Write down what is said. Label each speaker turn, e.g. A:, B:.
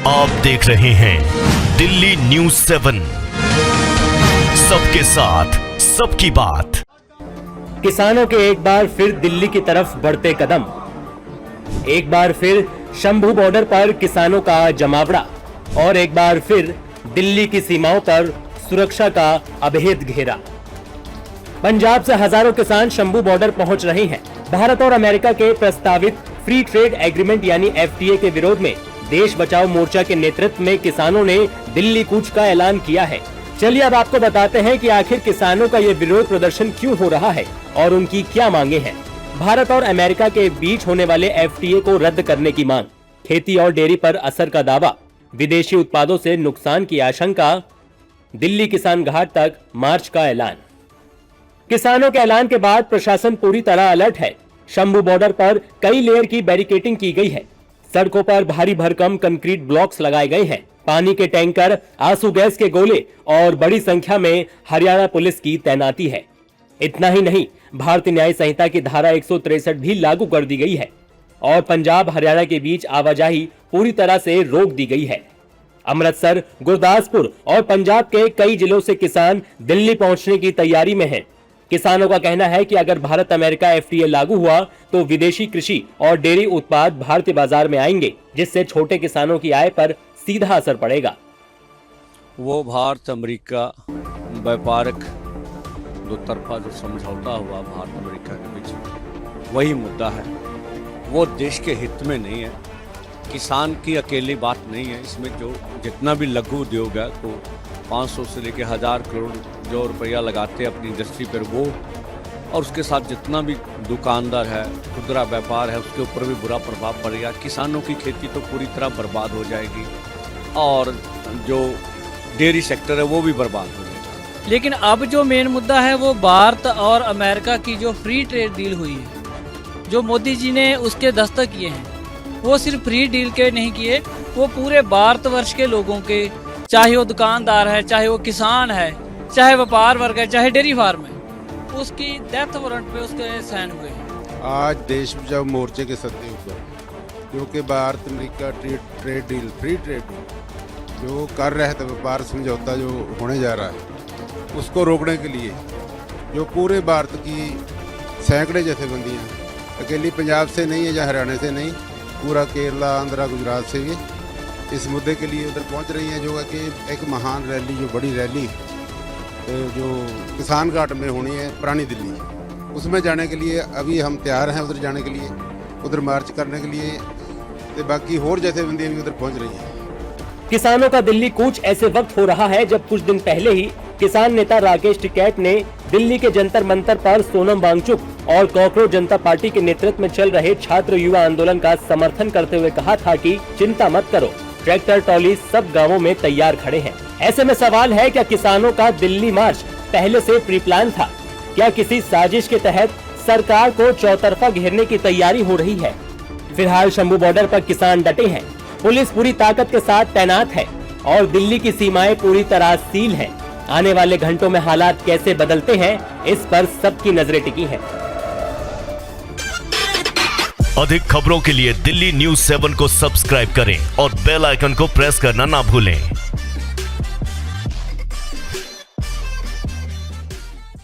A: आप देख रहे हैं दिल्ली न्यूज़ 7, सबके साथ सबकी बात।
B: किसानों के एक बार फिर दिल्ली की तरफ बढ़ते कदम, एक बार फिर शंभू बॉर्डर पर किसानों का जमावड़ा और एक बार फिर दिल्ली की सीमाओं पर सुरक्षा का अभेद घेरा। पंजाब से हजारों किसान शंभू बॉर्डर पहुंच रहे हैं। भारत और अमेरिका के प्रस्तावित फ्री ट्रेड एग्रीमेंट यानी FTA के विरोध में देश बचाओ मोर्चा के नेतृत्व में किसानों ने दिल्ली कूच का ऐलान किया है। चलिए अब आपको बताते हैं कि आखिर किसानों का ये विरोध प्रदर्शन क्यों हो रहा है और उनकी क्या मांगे हैं। भारत और अमेरिका के बीच होने वाले FTA को रद्द करने की मांग, खेती और डेयरी पर असर का दावा, विदेशी उत्पादों से नुकसान की आशंका, दिल्ली किसान घाट तक मार्च का ऐलान। किसानों के ऐलान के बाद प्रशासन पूरी तरह अलर्ट है। शंभू बॉर्डर पर कई लेयर की बैरिकेडिंग की गई है। सड़कों पर भारी भरकम कंक्रीट ब्लॉक्स लगाए गए हैं। पानी के टैंकर, आंसू गैस के गोले और बड़ी संख्या में हरियाणा पुलिस की तैनाती है। इतना ही नहीं, भारतीय न्याय संहिता की धारा 163 भी लागू कर दी गई है और पंजाब हरियाणा के बीच आवाजाही पूरी तरह से रोक दी गई है। अमृतसर, गुरदासपुर और पंजाब के कई जिलों से किसान दिल्ली पहुंचने की तैयारी में हैं। किसानों का कहना है कि अगर भारत अमेरिका FTA लागू हुआ तो विदेशी कृषि और डेयरी उत्पाद भारतीय बाजार में आएंगे, जिससे छोटे किसानों की आय पर सीधा असर पड़ेगा।
C: वो भारत अमेरिका व्यापारिक दो तरफा जो समझौता हुआ भारत अमेरिका के बीच, वही मुद्दा है। वो देश के हित में नहीं है, किसान की अकेली बात नहीं है। इसमें जो जितना भी लघु उद्योग है तो 500 से लेकर 1000 करोड़ जो रुपया लगाते हैं अपनी इंडस्ट्री पर, वो और उसके साथ जितना भी दुकानदार है, खुदरा व्यापार है, उसके ऊपर भी बुरा प्रभाव पड़ेगा। किसानों की खेती तो पूरी तरह बर्बाद हो जाएगी और जो डेयरी सेक्टर है वो भी बर्बाद हो जाएगा।
D: लेकिन अब जो मेन मुद्दा है वो भारत और अमेरिका की जो फ्री ट्रेड डील हुई है, जो मोदी जी ने उसके दस्तक किए हैं, वो सिर्फ फ्री डील के नहीं किए, वो पूरे भारतवर्ष के लोगों के, चाहे वो दुकानदार है, चाहे वो किसान है, चाहे व्यापार वर्ग है, चाहे डेयरी फार्म है, उसकी डेथ वारंट पे उसके साइन हुए हैं।
E: आज देश बचाओ मोर्चे के सत्ते ऊपर क्योंकि Bharat America trade deal, free trade deal जो कर रहे थे, व्यापार समझौता जो होने जा रहा है, उसको रोकने के लिए जो पूरे भारत की सैकड़े जथेबंदियाँ, अकेली पंजाब से नहीं है या हरियाणा से नहीं, पूरा केरला, आंध्रा, गुजरात से भी इस मुद्दे के लिए उधर पहुंच रही हैं, जो है कि एक महान रैली, जो बड़ी रैली जो किसान घाट में होनी है पुरानी दिल्ली, उसमें जाने के लिए अभी हम तैयार हैं, उधर जाने के लिए, उधर मार्च करने के लिए। तो बाकी और जथेबंदियां भी उधर पहुंच रही हैं।
B: किसानों का दिल्ली कूच ऐसे वक्त हो रहा है जब कुछ दिन पहले ही किसान नेता राकेश टिकैत ने दिल्ली के जंतर मंतर पर सोनम वांगचुक और कॉकरोच जनता पार्टी के नेतृत्व में चल रहे छात्र युवा आंदोलन का समर्थन करते हुए कहा था कि चिंता मत करो, ट्रैक्टर ट्रॉली सब गांवों में तैयार खड़े हैं। ऐसे में सवाल है, क्या किसानों का दिल्ली मार्च पहले से प्री प्लान था? क्या किसी साजिश के तहत सरकार को चौतरफा घेरने की तैयारी हो रही है? फिलहाल शंभू बॉर्डर पर किसान डटे हैं, पुलिस पूरी ताकत के साथ तैनात है और दिल्ली की सीमाएं पूरी तरह सील हैं। आने वाले घंटों में हालात कैसे बदलते हैं, इस पर सबकी नजरें टिकी हैं।
A: अधिक खबरों के लिए दिल्ली न्यूज़ 7 को सब्सक्राइब करें और बेल आइकन को प्रेस करना ना भूलें।